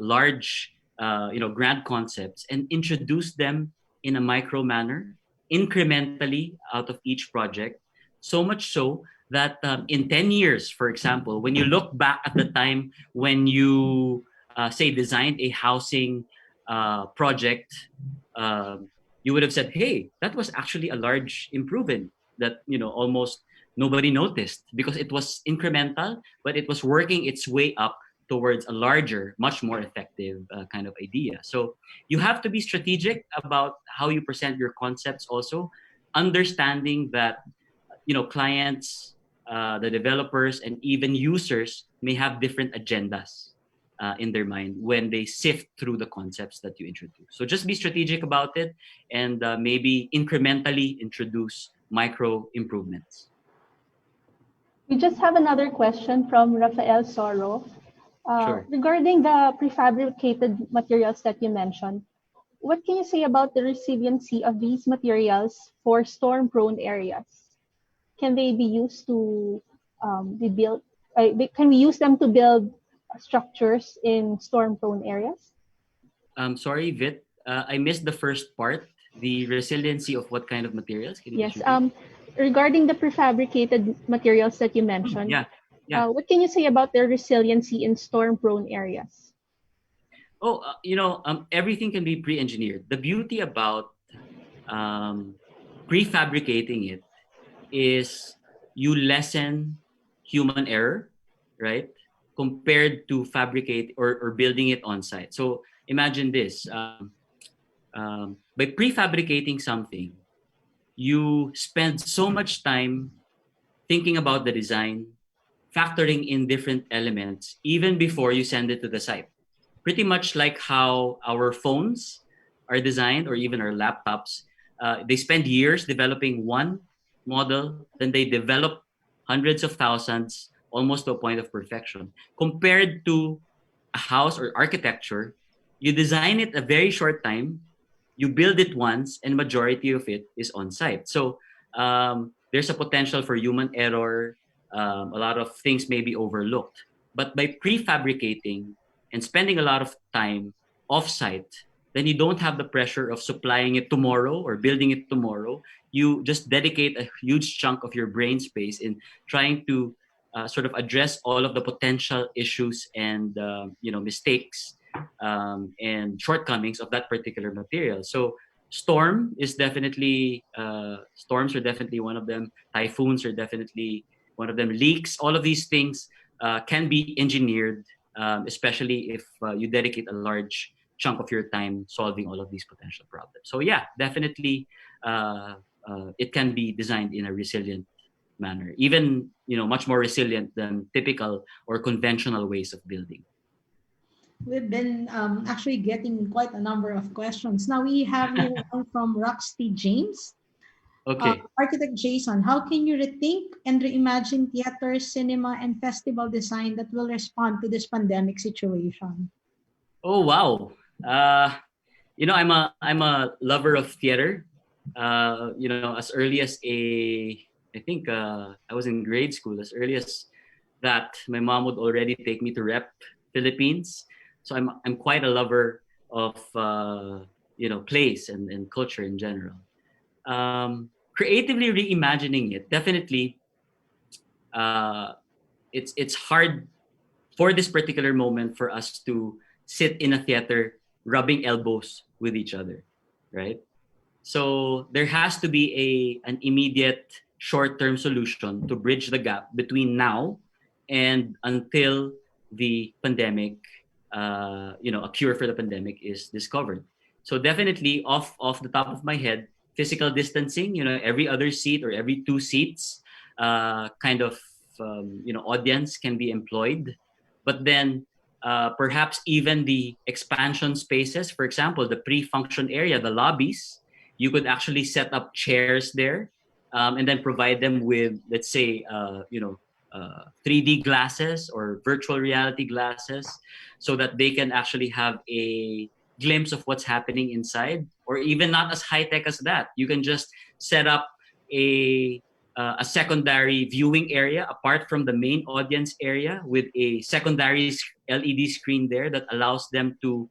large, grand concepts and introduce them in a micro manner, incrementally out of each project. So much so that in 10 years, for example, when you look back at the time when you, say, designed a housing project, you would have said, hey, that was actually a large improvement that, almost nobody noticed because it was incremental, but it was working its way up towards a larger, much more effective kind of idea. So you have to be strategic about how you present your concepts also, understanding that, clients, the developers, and even users may have different agendas in their mind when they sift through the concepts that you introduce. So just be strategic about it and maybe incrementally introduce micro improvements. We just have another question from Rafael Soro. Sure. Regarding the prefabricated materials that you mentioned, what can you say about the resiliency of these materials for storm-prone areas? Can they be used to be built? Can we use them to build structures in storm-prone areas? Sorry, Vit. I missed the first part. The resiliency of what kind of materials? Can you Yes. just repeat? Regarding the prefabricated materials that you mentioned, Yeah. what can you say about their resiliency in storm-prone areas? Oh, everything can be pre-engineered. The beauty about prefabricating it is you lessen human error, right? Compared to fabricate or building it on site. So imagine this. By prefabricating something, you spend so much time thinking about the design, factoring in different elements, even before you send it to the site. Pretty much like how our phones are designed, or even our laptops. They spend years developing one model, then they develop hundreds of thousands, almost to a point of perfection. Compared to a house or architecture, you design it a very short time, you build it once, and majority of it is on site. So there's a potential for human error. A lot of things may be overlooked. But by prefabricating and spending a lot of time off-site, then you don't have the pressure of supplying it tomorrow or building it tomorrow. You just dedicate a huge chunk of your brain space in trying to sort of address all of the potential issues and mistakes and shortcomings of that particular material. So storms are definitely one of them. Typhoons are definitely one of them. Leaks, all of these things can be engineered, especially if you dedicate a large chunk of your time solving all of these potential problems. So yeah, definitely it can be designed in a resilient manner, even much more resilient than typical or conventional ways of building. We've been actually getting quite a number of questions. Now we have here one from Roxty James. Okay. Architect Jason, how can you rethink and reimagine theater, cinema, and festival design that will respond to this pandemic situation? Oh wow. I'm a lover of theater. As early as I think I was in grade school. As early as that, my mom would already take me to rep Philippines. So I'm quite a lover of plays and culture in general. Creatively reimagining it, definitely. It's hard for this particular moment for us to sit in a theater rubbing elbows with each other, right? So there has to be an immediate short-term solution to bridge the gap between now and until the pandemic, a cure for the pandemic is discovered. So definitely off the top of my head, physical distancing, every other seat or every two seats, kind of, audience can be employed. But then perhaps even the expansion spaces, for example, the pre-function area, the lobbies, you could actually set up chairs there and then provide them with, let's say, 3D glasses or virtual reality glasses so that they can actually have a glimpse of what's happening inside, or even not as high-tech as that. You can just set up a secondary viewing area apart from the main audience area with a secondary LED screen there that allows them to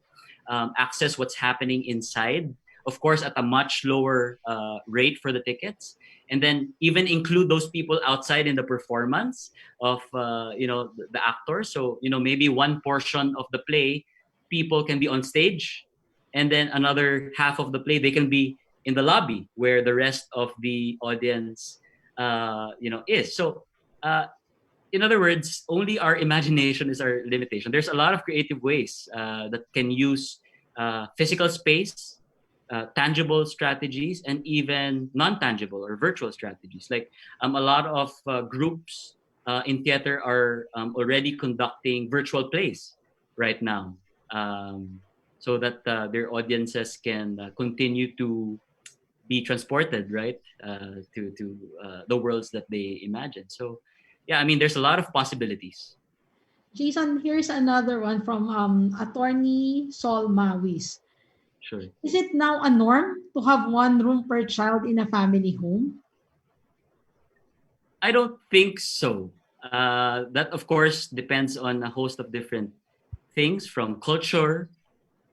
access what's happening inside, of course at a much lower rate for the tickets, and then even include those people outside in the performance of the actors. So maybe one portion of the play people can be on stage, and then another half of the play they can be in the lobby where the rest of the audience is. So in other words, only our imagination is our limitation. There's a lot of creative ways that can use physical space, tangible strategies, and even non-tangible or virtual strategies. Like a lot of groups in theater are already conducting virtual plays right now, so that their audiences can continue to be transported, right, to the worlds that they imagine. So, yeah, I mean, there's a lot of possibilities. Jason, here's another one from attorney Sol Mawis. Sure. Is it now a norm to have one room per child in a family home? I don't think so. That, of course, depends on a host of different things, from culture,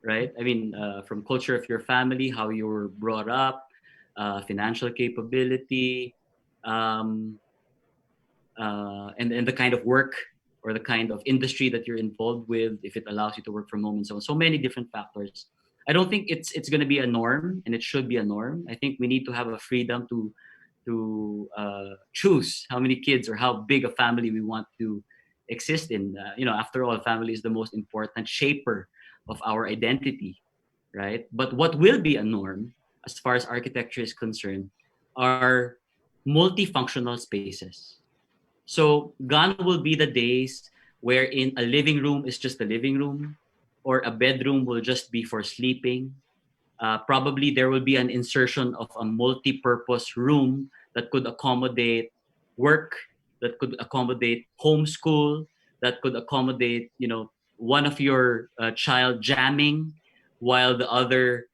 right? I mean, from culture of your family, how you were brought up, financial capability, and the kind of work or the kind of industry that you're involved with, if it allows you to work from home and so on. So many different factors. I don't think it's going to be a norm, and it should be a norm. I think we need to have a freedom to choose how many kids or how big a family we want to exist in. After all, family is the most important shaper of our identity, right? But what will be a norm, as far as architecture is concerned, are multifunctional spaces. So gone will be the days wherein a living room is just a living room, or a bedroom will just be for sleeping. Probably there will be an insertion of a multi-purpose room that could accommodate work, that could accommodate homeschool, that could accommodate, one of your child jamming while the other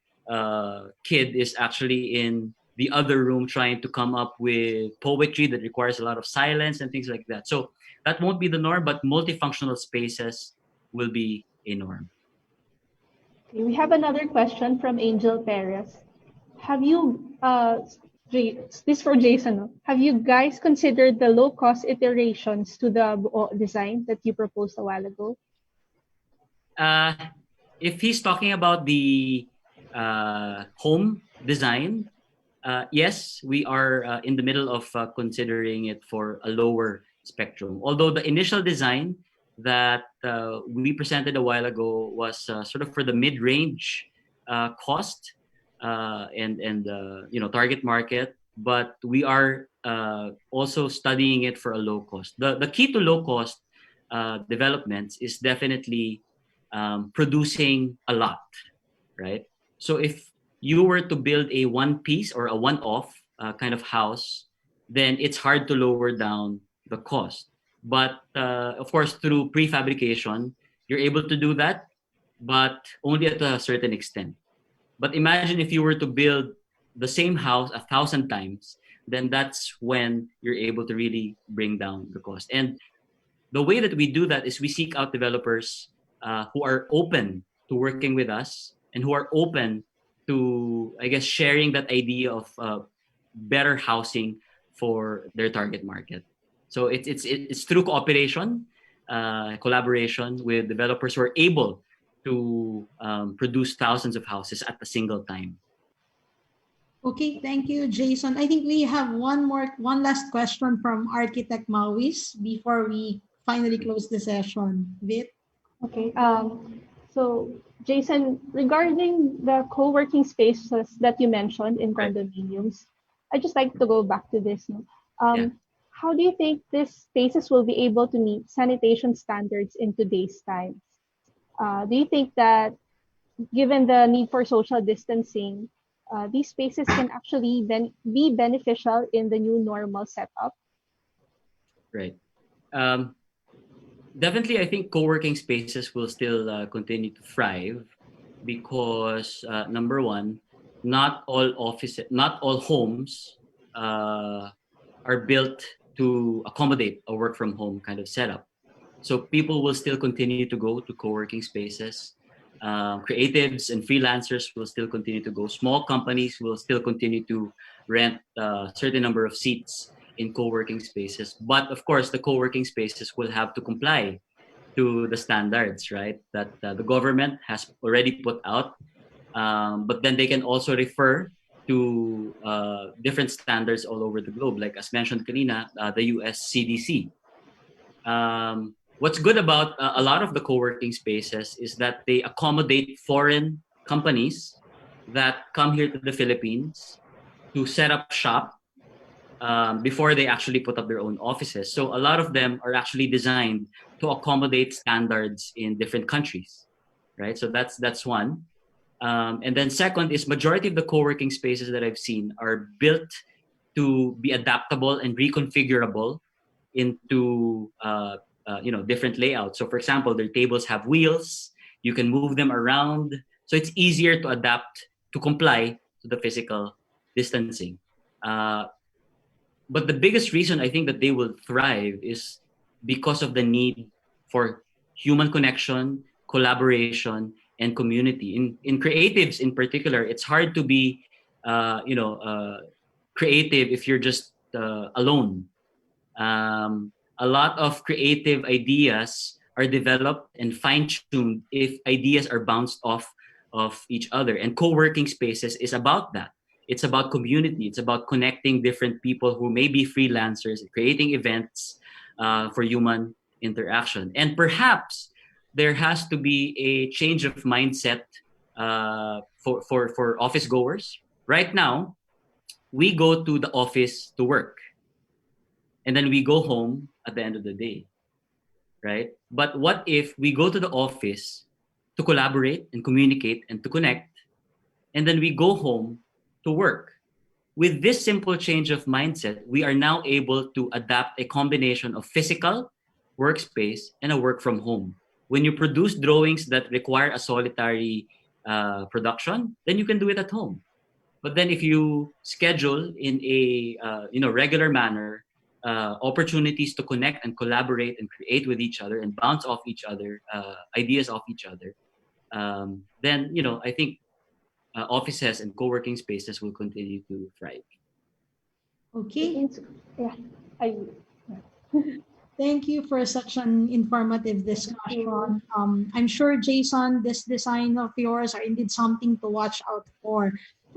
kid is actually in the other room trying to come up with poetry that requires a lot of silence and things like that. So that won't be the norm, but multifunctional spaces will be a norm. Okay, we have another question from Angel Perez. Have you, this for Jason, no? Have you guys considered the low-cost iterations to the design that you proposed a while ago? If he's talking about the home design, yes, we are in the middle of considering it for a lower spectrum. Although the initial design that we presented a while ago was sort of for the mid-range cost and target market, but we are also studying it for a low cost. The key to low cost developments is definitely producing a lot, right? So if you were to build a one piece or a one-off kind of house, then it's hard to lower down the cost. But of course, through prefabrication, you're able to do that, but only at a certain extent. But imagine if you were to build the same house 1,000 times, then that's when you're able to really bring down the cost. And the way that we do that is we seek out developers who are open to working with us and who are open to, I guess, sharing that idea of better housing for their target market. So it's through cooperation, collaboration with developers who are able to produce thousands of houses at a single time. Okay, thank you, Jason. I think we have one last question from Architect Mauis before we finally close the session. Vit? Okay. So, Jason, regarding the co-working spaces that you mentioned in condominiums, I'd just like to go back to this. No? How do you think these spaces will be able to meet sanitation standards in today's times? Do you think that, given the need for social distancing, these spaces can actually be beneficial in the new normal setup? Right. Definitely, I think co-working spaces will still continue to thrive because number one, not all homes are built to accommodate a work from home kind of setup. So people will still continue to go to co-working spaces. Creatives and freelancers will still continue to go. Small companies will still continue to rent a certain number of seats in co-working spaces. But of course, the co-working spaces will have to comply to the standards, right, that the government has already put out. But then they can also refer to different standards all over the globe, like as mentioned kanina, the US CDC. What's good about a lot of the co-working spaces is that they accommodate foreign companies that come here to the Philippines to set up shop before they actually put up their own offices. So a lot of them are actually designed to accommodate standards in different countries, right? So that's one. And then second is majority of the co-working spaces that I've seen are built to be adaptable and reconfigurable into different layouts. So for example, their tables have wheels, you can move them around. So it's easier to adapt to comply to the physical distancing. But the biggest reason I think that they will thrive is because of the need for human connection, collaboration, and community. In creatives in particular, it's hard to be creative if you're just alone. A lot of creative ideas are developed and fine-tuned if ideas are bounced off of each other. And co-working spaces is about that. It's about community. It's about connecting different people who may be freelancers, creating events for human interaction. And perhaps there has to be a change of mindset for office goers. Right now, we go to the office to work. And then we go home at the end of the day, right? But what if we go to the office to collaborate and communicate and to connect, and then we go home to work? With this simple change of mindset, we are now able to adapt a combination of physical workspace and a work from home. When you produce drawings that require a solitary production, then you can do it at home. But then if you schedule in a regular manner opportunities to connect and collaborate and create with each other and bounce off each other, ideas off each other, then I think offices and co-working spaces will continue to thrive. Okay. Yeah, I Thank you for such an informative discussion. I'm sure, Jason, this design of yours are indeed something to watch out for.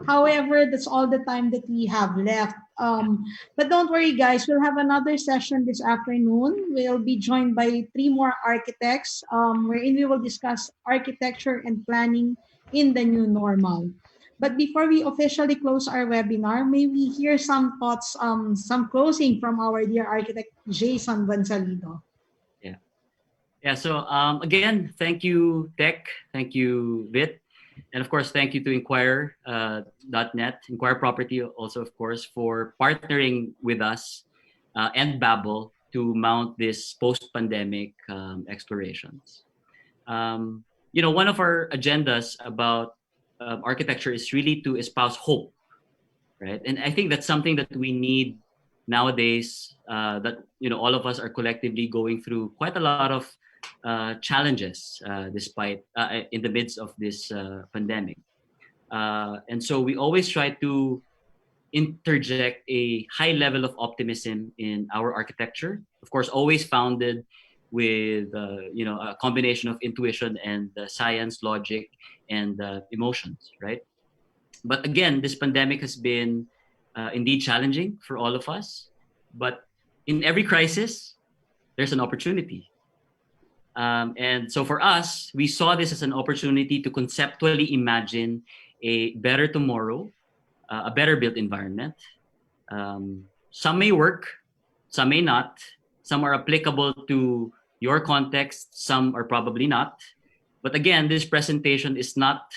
However, that's all the time that we have left. But don't worry, guys. We'll have another session this afternoon. We'll be joined by 3 more architects, wherein we will discuss architecture and planning in the new normal. But before we officially close our webinar, may we hear some thoughts, some closing from our dear architect, Jason Buensalido. Yeah. So again, thank you, Tech. Thank you, Vit. And of course, thank you to Inquire.net, Inquire Property also, of course, for partnering with us and Babble to mount this post-pandemic explorations. One of our agendas about architecture is really to espouse hope, right? And I think that's something that we need nowadays. That all of us are collectively going through quite a lot of challenges, despite in the midst of this pandemic. And so we always try to interject a high level of optimism in our architecture. Of course, always founded with a combination of intuition and science, logic, and emotions, right? But again, this pandemic has been indeed challenging for all of us. But in every crisis, there's an opportunity. And so for us, we saw this as an opportunity to conceptually imagine a better tomorrow, a better built environment. Some may work, some may not. Some are applicable to your context, some are probably not. But again, this presentation is not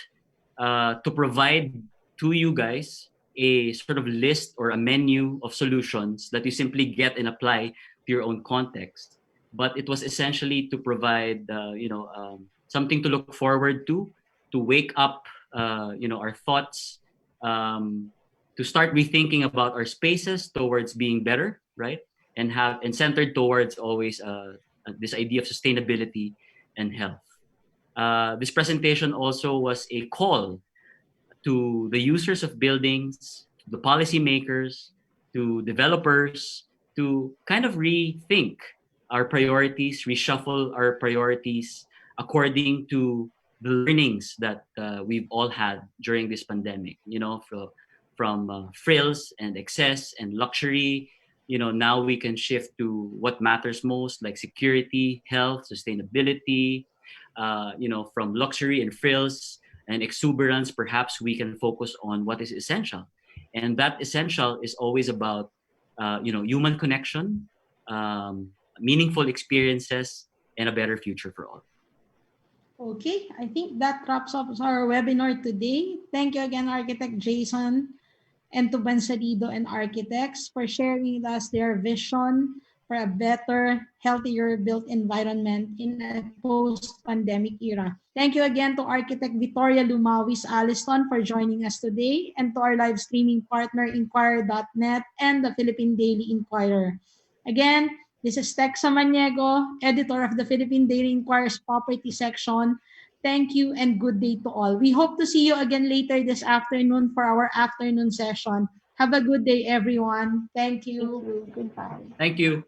to provide to you guys a sort of list or a menu of solutions that you simply get and apply to your own context. But it was essentially to provide, something to look forward to wake up, our thoughts, to start rethinking about our spaces towards being better, right? And centered towards always this idea of sustainability and health. This presentation also was a call to the users of buildings, the policymakers, to developers, to kind of rethink our priorities, reshuffle our priorities according to the learnings that we've all had during this pandemic, from frills and excess and luxury. Now we can shift to what matters most, like security, health, sustainability. From luxury and frills and exuberance, perhaps we can focus on what is essential. And that essential is always about, human connection, meaningful experiences, and a better future for all. Okay, I think that wraps up our webinar today. Thank you again, Architect Jason, and to Buensalido and Architects for sharing with us their vision for a better, healthier built environment in a post-pandemic era. Thank you again to Architect Victoria Lumawis Aliston for joining us today, and to our live streaming partner, Inquire.net and the Philippine Daily Inquirer. Again, this is Tex Samaniego, editor of the Philippine Daily Inquirer's property section. Thank you and good day to all. We hope to see you again later this afternoon for our afternoon session. Have a good day, everyone. Thank you. Goodbye. Thank you.